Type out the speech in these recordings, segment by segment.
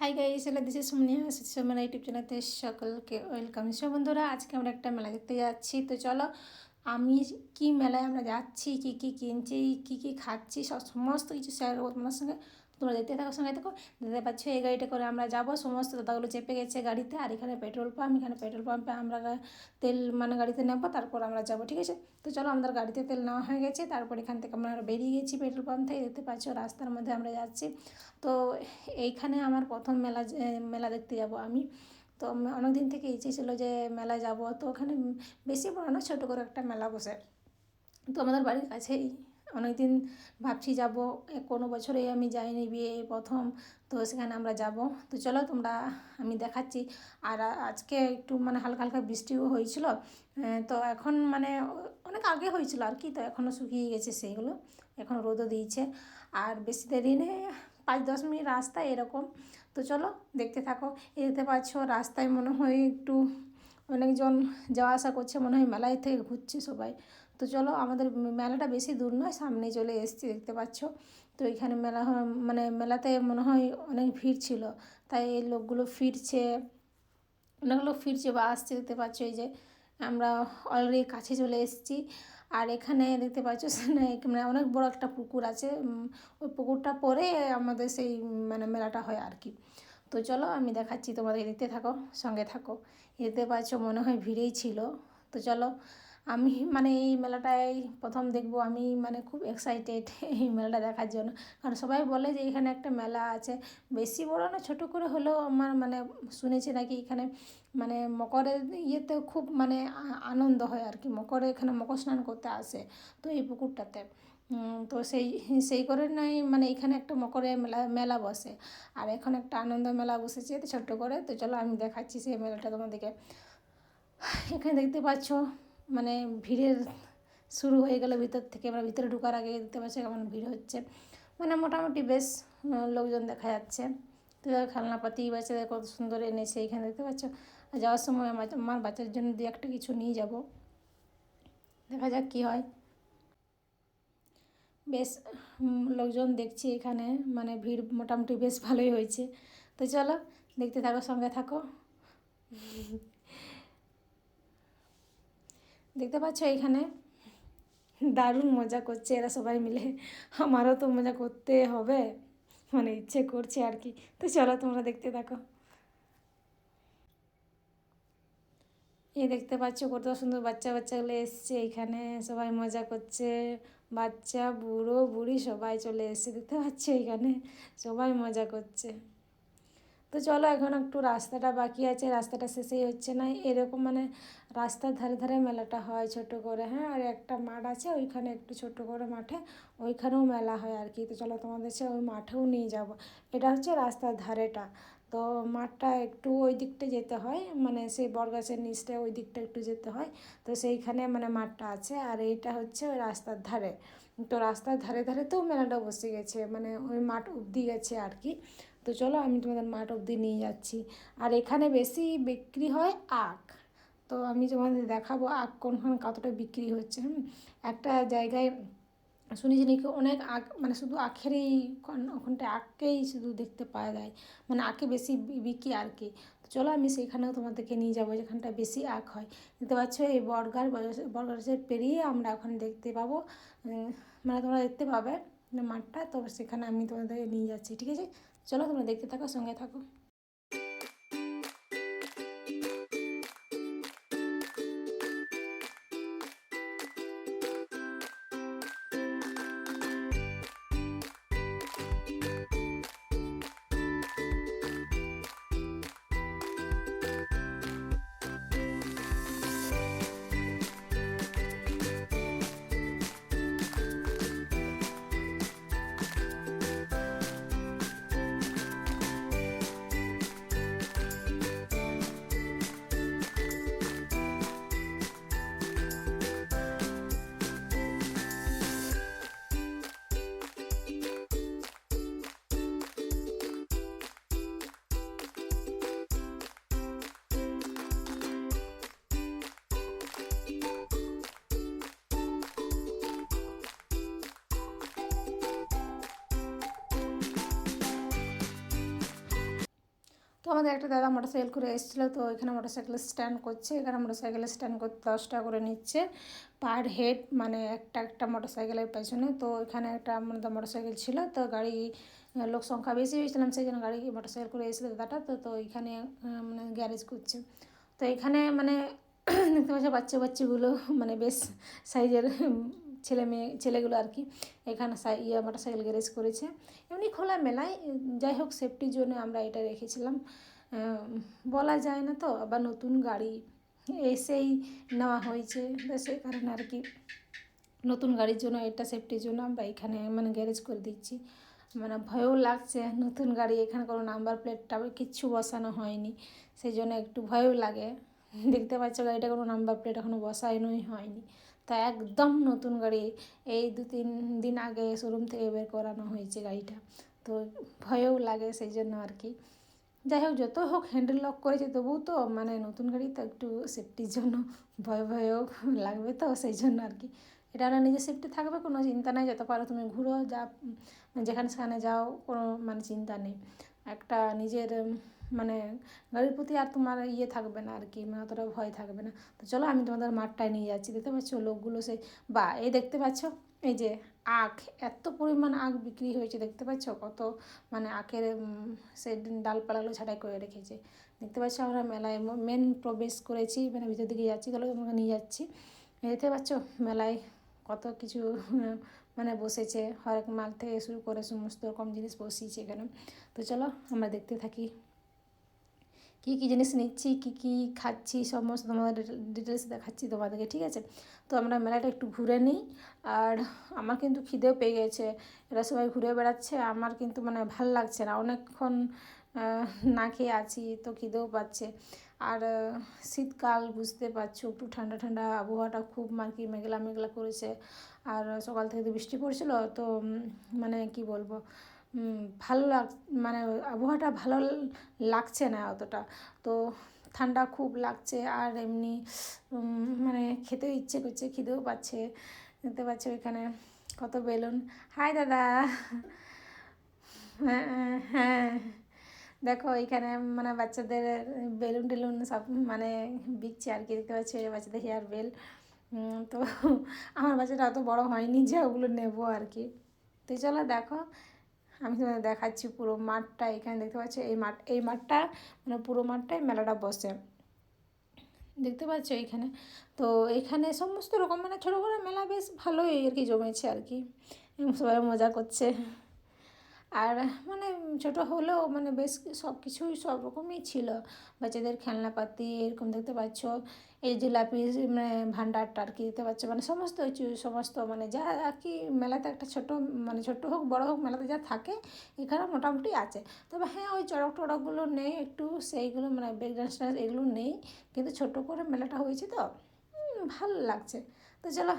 High guys, this is Sonia Somela YouTube চ্যানেলতে সকলকে welcome. So বন্ধুরা, আজকে আমরা একটা মেলা দেখতে যাচ্ছি। তো চলো, আমি কি মেলায় আমরা যাচ্ছি, কি কি কিনছি, কি কি খাচ্ছি, সমস্ত কিছু শেয়ার করবো তোমার সঙ্গে। তোমরা দেখতে থাকো, সঙ্গে দেখো। দেখতে পাচ্ছ এই গাড়িটা করে আমরা যাবো। সমস্ত দাদাগুলো চেপে গেছে গাড়িতে। আর এখানে পেট্রোল পাম্প, এখানে পেট্রোল পাম্পে আমরা তেল গাড়িতে নেবো, তারপর আমরা যাবো। ঠিক আছে, তো চলো, আমাদের গাড়িতে তেল নেওয়া হয়ে গেছে। তারপর এখান থেকে আমরা বেরিয়ে গেছি পেট্রোল পাম্প থেকে। দেখতে পাচ্ছ রাস্তার মধ্যে আমরা যাচ্ছি। তো এইখানে আমার প্রথম মেলা দেখতে যাব আমি। তো অনেক দিন থেকে ইচ্ছে ছিল যে মেলায় যাব। তো ওখানে বেশি বড় না, ছোটো করে একটা মেলা বসে। তো আমাদের বাড়ির কাছেই। অনেক দিন ভাবছি যাব, কোনো বছরেই আমি যাইনি, বিয়ে প্রথম। তো সেখানে আমরা যাব। তো চলো তোমরা, আমি দেখাচ্ছি। আর আজকে একটু হালকা হালকা বৃষ্টিও হয়েছিল। তো এখন অনেক আগে হয়েছিল আর কি। তো এখনও শুকিয়ে গেছে সেইগুলো, এখন রোদও দিয়েছে। আর বেশি দেরি নেই, 5-10 মিনিট রাস্তা এরকম। তো চলো দেখতে থাকো। এই দেখতে পাচ্ছ রাস্তায় মনে হয় একটু অনেকজন যাওয়া আসা করছে, মনে হয় মেলায় থেকে ঘুরছে সবাই। তো চলো, আমাদের মেলাটা বেশি দূর নয়, সামনে চলে এসেছি, দেখতে পাচ্ছ। তো এখানে মেলাতে মনে হয় অনেক ভিড় ছিল, তাই এই লোকগুলো ফিরছে, অনেক লোক ফিরছে বা আসছে। দেখতে পাচ্ছ এই যে আমরা অলরেডি কাছে চলে এসেছি। আর এখানে দেখতে পাচ্ছ অনেক বড় একটা পুকুর আছে। ওই পুকুরটা পরে আমাদের সেই মেলাটা হয় আর কি। তো চলো, আমি দেখাচ্ছি তোমাদের, দেখতে থাকো, সঙ্গে থাকো। দেখতে পাচ্ছ মনে হয় ভিড়েই ছিল। তো চলো, আমি এই মেলাটায় প্রথম দেখবো। আমি খুব এক্সাইটেড এই মেলাটা দেখার জন্য। কারণ সবাই বলে যে এখানে একটা মেলা আছে, বেশি বড় না, ছোটো করে হলেও। আমার শুনেছি নাকি এখানে মকরের ইয়েতে খুব আনন্দ হয় আর কি। এখানে মকর স্নান করতে আসে তো এই পুকুরটাতে। তো সেই করে নয়, এখানে একটা মকরের মেলা বসে। আর এখন একটা আনন্দ মেলা বসেছে ছোট্ট করে। তো চলো, আমি দেখাচ্ছি সেই মেলাটা তোমাদেরকে। এখানে দেখতে পাচ্ছ ভিড়ের শুরু হয়ে গেল ভিতর থেকে। আমরা ভিতরে ঢোকার আগে দেখতে পাচ্ছি কেমন ভিড় হচ্ছে। মোটামুটি বেশ লোকজন দেখা যাচ্ছে। তো খেলনাপাতি বাচ্চাদের কত সুন্দর এনেছে এখানে, দেখতে পাচ্ছ। আর যাওয়ার সময় আমার বাচ্চার জন্য দু একটা কিছু নিয়ে যাব, দেখা যাক কী হয়। বেশ লোকজন দেখছি এখানে, ভিড় মোটামুটি বেশ ভালোই হয়েছে। তো চলো দেখতে থাকো, সঙ্গে থাকো। দেখতে পাচ্ছ এখানে দারুণ মজা করছে এরা সবাই মিলে। আমারও তো মজা করতে হবে, ইচ্ছে করছে আর কি। তো চলো তোমরা দেখতে থাকো। এই দেখতে পাচ্ছ কত সুন্দর বাচ্চাগুলো এসছে এখানে, সবাই মজা করছে। বাচ্চা বুড়ো বুড়ি সবাই চলে এসছে, দেখতে পাচ্ছ এখানে সবাই মজা করছে। তো চলো, এখন একটু রাস্তাটা বাকি আছে, রাস্তাটা শেষেই হচ্ছে না এরকম। রাস্তার ধারে ধারে মেলাটা হয় ছোট করে। হ্যাঁ, আর একটা মাঠ আছে ওইখানে, একটু ছোট করে মাঠে, ওইখানেও মেলা হয় আর কি। তো চলো তোমাদের সে ওই মাঠেও নিয়ে যাব। এটা হচ্ছে রাস্তার ধারেটা। তো মাঠটা একটু ওই দিকটা যেতে হয়, সেই বটগাছের নিচটা ওই দিকটা একটু যেতে হয়। তো সেইখানে মাঠটা আছে। আর এইটা হচ্ছে ওই রাস্তার ধারে। তো রাস্তার ধারে ধারে তো মেলাটা বসে গেছে, ওই মাঠ অবধি গেছে আর কি। তো চলো, আমি তোমাদের মাঠ অবধি নিয়ে যাচ্ছি। আর এখানে বেশি বিক্রি হয় আখ। তো আমি তোমাদের দেখাবো আখ কোনখানে কতটা বিক্রি হচ্ছে। একটা জায়গায় শুনেছি নাকি অনেক আখ, শুধু আখেরই, ওখানটায় আখকেই শুধু দেখতে পাওয়া যায়, আখে বেশি বিক্রি আর কি। তো চলো, আমি সেখানেও তোমাদেরকে নিয়ে যাবো যেখানটা বেশি আখ হয়। দেখতে পাচ্ছ এই বটগাছের পেরিয়ে আমরা ওখানে দেখতে পাবো, তোমরা দেখতে পাবে মাঠটা। তো সেখানে আমি তোমাদেরকে নিয়ে যাচ্ছি, ঠিক আছে। চলো তোমরা দেখতে থাকো, সঙ্গে থাকো। আমাদের একটা দাদা মোটরসাইকেল করে এসেছিলো, তো এখানে মোটরসাইকেল স্ট্যান্ড করছে। এখানে মোটরসাইকেল স্ট্যান্ড করতে 10 টাকা করে নিচ্ছে পার হেড, মানে একটা মোটরসাইকেলের পেছনে। তো এখানে একটা আমাদের মোটরসাইকেল ছিল, তো গাড়ি লোক সংখ্যা বেশি হয়েছিলাম, সেই জন্য গাড়ি মোটরসাইকেল করে এসেছিলো দাদাটা। তো এখানে মানে গ্যারেজ করছে। তো এখানে মানে দেখতে পাচ্ছি বাচ্চাগুলো মানে বেশ সাইজের ছেলেগুলো আর কি এখানে মোটরসাইকেল গ্যারেজ করেছে। এমনি খোলা মেলায়, যাই হোক সেফটির জন্য আমরা এটা রেখেছিলাম। বলা যায় না তো, আবার নতুন গাড়ি এসেই নেওয়া হয়েছে, তো সেই কারণে আর কি নতুন গাড়ির জন্য এটা সেফটির জন্য আমরা এখানে মানে গ্যারেজ করে দিচ্ছি। মানে ভয়ও লাগছে, নতুন গাড়ি, এখানে কোনো নাম্বার প্লেটটা কিচ্ছু বসানো হয়নি, সেই জন্য একটু ভয়ও লাগে। দেখতে পাচ্ছ গাড়িটা কোনো নাম্বার প্লেট এখনও বসানোই হয়নি, তা একদম নতুন গাড়ি, এই 2-3 দিন আগে শোরুম থেকে বের করানো হয়েছে গাড়িটা, তো ভয়ও লাগে সেই জন্য আর কি। যাই হোক, যত হোক হ্যান্ডেল লক করেছে, তবুও তো মানে নতুন গাড়ি তো একটু সেফটির জন্য ভয়ও লাগবে, তো সেই জন্য আর কি। এটা না নিজের সেফটি থাকবে, কোনো চিন্তা নেই, যত পারো তুমি ঘুরো, যা যেখানে সেখানে যাও, কোনো মানে চিন্তা নেই। একটা নিজের মানে গাড়ির প্রতি আর তোমার থাকবে না আর কি, মানে অতটা ভয় থাকবে না। তো চলো আমি তোমাদের মাঠটায় নিয়ে যাচ্ছি। দেখতে পাচ্ছ লোকগুলো সেই এই দেখতে পাচ্ছ এই যে আখ, এত পরিমাণ আখ বিক্রি হয়েছে, দেখতে পাচ্ছ কত, মানে আখের সেই ডালপালাগুলো ছাঁটাই করে রেখেছে। দেখতে পাচ্ছ আমরা মেলায় মেন প্রবেশ করেছি, মানে ভিতর দিকে যাচ্ছি, তাহলে তোমাকে নিয়ে যাচ্ছি। দেখতে পাচ্ছ মেলায় কত কিছু মানে বসেছে, হরেক মাল থেকে শুরু করে সমস্ত রকম জিনিস বসিয়েছে এখানে। তো চলো আমরা দেখতে থাকি কী কী জিনিস নিচ্ছি, কী কী খাচ্ছি, সমস্ত তোমাদের ডিটেলস দেখাচ্ছি তোমাদেরকে, ঠিক আছে। তো আমরা মেলাটা একটু ঘুরে নিই। আর আমার কিন্তু খিদেও পেয়ে গেছে, এরা সবাই ঘুরে বেড়াচ্ছে, আমার কিন্তু মানে ভাল লাগছে না, অনেকক্ষণ না খেয়ে আছি, তো খিদেও পাচ্ছে। আর শীতকাল বুঝতে পারছো, একটু ঠান্ডা ঠান্ডা আবহাওয়াটা খুব আর কি মেঘলা মেঘলা করেছে। আর সকাল থেকে তো বৃষ্টি পড়ছিল, তো মানে কি বলবো, ভালো মানে আবহাওয়াটা ভালো লাগছে না অতটা, তো ঠান্ডা খুব লাগছে। আর এমনি মানে খেতেও ইচ্ছে করছে, খিদেও পাচ্ছে। দেখতে পাচ্ছ এখানে কত বেলুন। হাই দাদা। হ্যাঁ হ্যাঁ, দেখো এখানে মানে বাচ্চাদের বেলুন টেলুন সব মানে বিকছে আর কি, দেখতে পাচ্ছি বাচ্চাদের হেয়ার বেল। তো আমার বাচ্চাটা অত বড় হয়নি যে ওগুলো নেবো আর কি। তো চলো দেখো, আমি তোমাদের দেখাচ্ছি পুরো মাঠটা। এখানে দেখতে পাচ্ছি এই মাঠটা মানে পুরো মাঠটাই মেলাটা বসে, দেখতে পাচ্ছ এইখানে। তো এখানে সমস্ত রকম মানে ছোটো বড়ো মেলা বেশ ভালোই আর কি জমেছে আর কি, সবাই মজা করছে। আর মানে ছোটো হলেও মানে বেশ সব কিছুই সব রকমই ছিল, বাচ্চাদের খেলনাপাতি এরকম দেখতে পাচ্ছ। এই জিলাপি মানে ভাণ্ডারটা আর কি দেখতে পাচ্ছ, মানে সমস্ত মানে যা আর কি মেলাতে একটা ছোটো মানে ছোটো হোক বড়ো হোক মেলাতে যা থাকে এখানে মোটামুটি আছে। তবে হ্যাঁ, ওই চড়ক টড়কগুলো নেই একটু, সেইগুলো মানে ব্রেক ডান্স টান্স এগুলো নেই, কিন্তু ছোটো করে মেলাটা হয়েছে তো ভালো লাগছে। তো চলো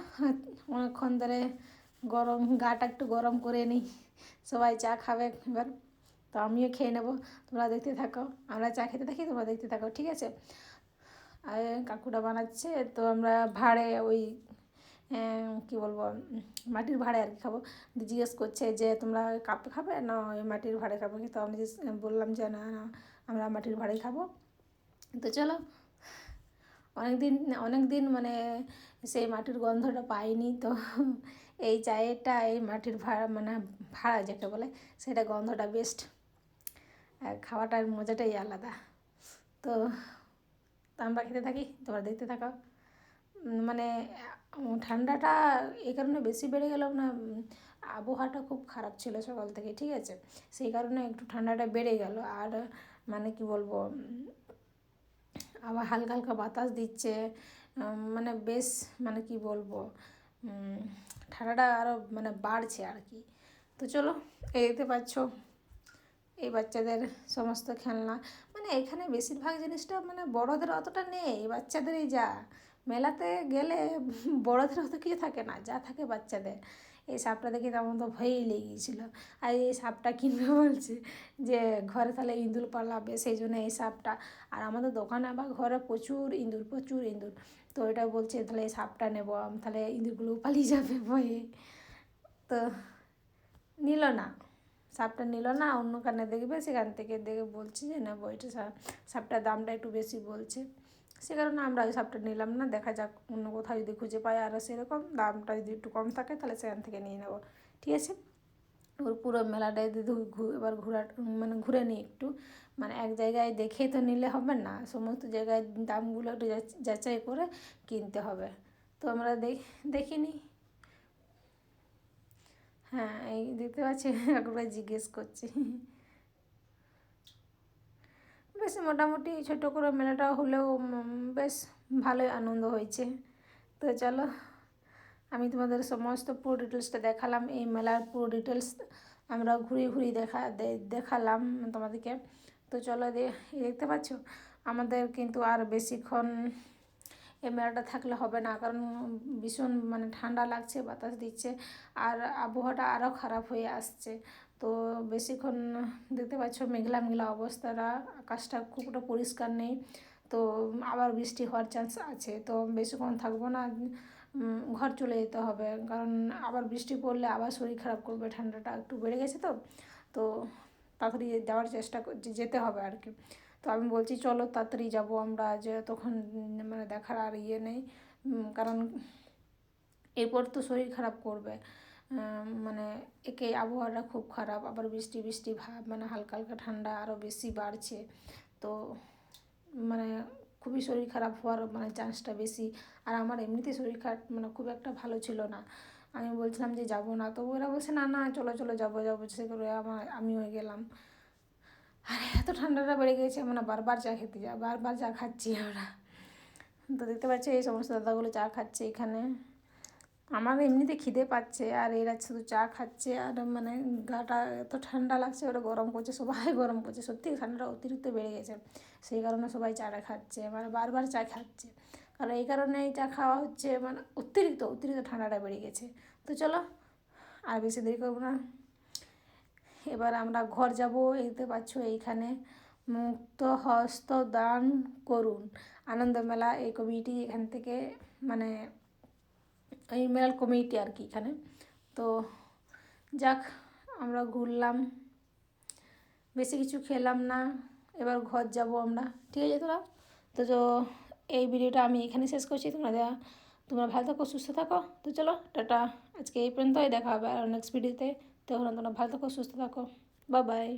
অনেকক্ষণ ধরে গাটা একটু গরম করে নিই, সবাই চা খাবে এবার, তো আমিও খেয়ে নেবো, তোমরা দেখতে থাকো, আমরা চা খেতে থাকি, তোমরা দেখতে থাকো, ঠিক আছে। আর কাকুটা বানাচ্ছে, তো আমরা ভাড়ে ওই কী বলবো মাটির ভাড়ে আর কি খাবো। জিজ্ঞেস করছে যে তোমরা কাপে খাবে না ওই মাটির ভাড়ে খাবো, তো আমি বললাম যে না না আমরা মাটির ভাড়েই খাবো। তো চলো, অনেক দিন মানে সেই মাটির গন্ধটা পাইনি, তো এই চায়েরটা এই মাটির ভাড়া যাকে বলে সেটা গন্ধটা বেস্ট, খাওয়াটার মজাটাই আলাদা। তো আমরা খেতে থাকি, তোমরা দেখতে থাকো। মানে ঠান্ডাটা এই কারণে বেশি বেড়ে গেল না, আবহাওয়াটা খুব খারাপ ছিল সকাল থেকে, ঠিক আছে, সেই কারণে একটু ঠান্ডাটা বেড়ে গেল। আর মানে কি বলবো, আবার হালকা হালকা বাতাস দিচ্ছে, মানে বেশ মানে কি বলবো, ঠান্ডাটা আরও মানে বাড়ছে আর কি। তো চলো, এই দেখতে পাচ্ছ এই বাচ্চাদের সমস্ত খেলনা, মানে এখানে বেশিরভাগ জিনিসটা মানে বড়োদের অতটা নেই, বাচ্চাদেরই যা। মেলাতে গেলে বড়োদের অত কিছু থাকে না, যা থাকে বাচ্চাদের। এই সাপটা দেখে তেমন তো ভয়েই লেগে গিয়েছিলো, আর এই সাপটা কিনবে বলছে যে ঘরে তাহলে ইঁদুর পালাবে, সেই জন্য এই সাপটা। আর আমাদের দোকানে আবার ঘরে প্রচুর ইঁদুর, তো এটা বলছে তাহলে এই সাপটা নেবো, তাহলে ইঁদুরগুলো পালিয়ে যাবে ভয়ে, তো নিল না। সাপটা নিল না, অন্য কানে দেখবে, সেখান থেকে দেখে বলছে যে না বইটা সাপটার দামটা একটু বেশি বলছে। সে কারণে আমরা ওই সাপটা নিলাম না, দেখা যাক অন্য কোথাও যদি খুঁজে পাই আরও সেরকম দামটা যদি একটু কম থাকে তাহলে সেখান থেকে নিয়ে নেবো, ঠিক আছে। ওর পুরো মেলাটায় যদি এবার মানে ঘুরে নিই একটু, মানে এক জায়গায় দেখেই তো নিলে হবে না, সমস্ত জায়গায় দামগুলো একটু যাচাই করে কিনতে হবে। তো আমরা দেখিনি। হ্যাঁ, এই দেখতে পাচ্ছি একবার জিজ্ঞেস করছি। বেশ মোটামুটি ছোটো করে মেলাটা হলেও বেশ ভালোই আনন্দ হয়েছে। তো চলো, আমি তোমাদের সমস্ত পুরো ডিটেলসটা দেখালাম, এই মেলার পুরো ডিটেলস আমরা ঘুরিয়ে ঘুরিয়ে দেখালাম তোমাদেরকে। তো চলো, দেখতে পাচ্ছ আমাদের কিন্তু আর বেশিক্ষণ এই মেলাটা থাকলে হবে না, কারণ ভীষণ মানে ঠান্ডা লাগছে, বাতাস দিচ্ছে, আর আবহাওয়াটা আরও খারাপ হয়ে আসছে। তো বেশিক্ষণ দেখতে পাচ্ছ মেঘলা মেঘলা অবস্থাটা, আকাশটা খুবটা পরিষ্কার নেই, তো আবার বৃষ্টি হওয়ার চান্স আছে। তো বেশিক্ষণ থাকবো না, ঘর চলে যেতে হবে, কারণ আবার বৃষ্টি পড়লে আবার শরীর খারাপ করবে, ঠান্ডাটা একটু বেড়ে গেছে। তো তাড়াতাড়ি যাওয়ার চেষ্টা যেতে হবে আর কি। তো আমি বলছি চলো তাড়াতাড়ি যাবো আমরা, যে তখন মানে দেখার আর ইয়ে নেই, কারণ এরপর তো শরীর খারাপ করবে। মানে একে আবহাওয়াটা খুব খারাপ, আবার বৃষ্টি বৃষ্টি ভাব, মানে হালকা হালকা ঠান্ডা আরও বেশি বাড়ছে। তো মানে খুবই শরীর খারাপ হওয়ার মানে চান্সটা বেশি। আর আমার এমনিতে শরীর খারাপ মানে খুব একটা ভালো ছিল না, আমি বলছিলাম যে যাবো না, তো ওরা বলছে না না চলো চলো যাবো যাবো, সে করে আমিও গেলাম। আর এত ঠান্ডাটা বেড়ে গেছে, মানে বারবার চা খেতে বারবার চা খাচ্ছি আমরা। তো দেখতে পাচ্ছি এই সমস্ত দাদাগুলো চা খাচ্ছে এখানে, আমার এমনিতে খিদে পাচ্ছে, আর এরা শুধু চা খাচ্ছে, আর মানে গাটা এত ঠান্ডা লাগছে, ওরা গরম করছে, সবাই গরম করছে, সত্যি ঠান্ডাটা অতিরিক্ত বেড়ে গেছে, সেই কারণে সবাই চাটা খাচ্ছে, মানে বারবার চা খাচ্ছে। কারণ এই কারণেই চা খাওয়া হচ্ছে, মানে অতিরিক্ত অতিরিক্ত ঠান্ডাটা বেড়ে গেছে। তো চলো আর বেশি দেরি করবো না, এবার আমরা ঘর যাব। দেখতে পাচ্ছ এইখানে মুক্ত হস্ত দান করুন আনন্দ মেলা, এই কমিটি এখান থেকে, মানে এই মেলার কমিটি আর কি এখানে। তো যাক, আমরা ঘুরলাম, বেশি কিছু খেলাম না, এবার ঘর যাব আমরা, ঠিক আছে তোরা। তো এই ভিডিওটা আমি এখানে শেষ করছি, তোমরা ভালো থাকো, সুস্থ থাকো। তো চলো টাটা, আজকে এই পর্যন্তই, দেখা হবে আর নেক্সট ভিডিওতে। তখন তোমরা ভালো থাকো, সুস্থ থাকো, বাই বাই।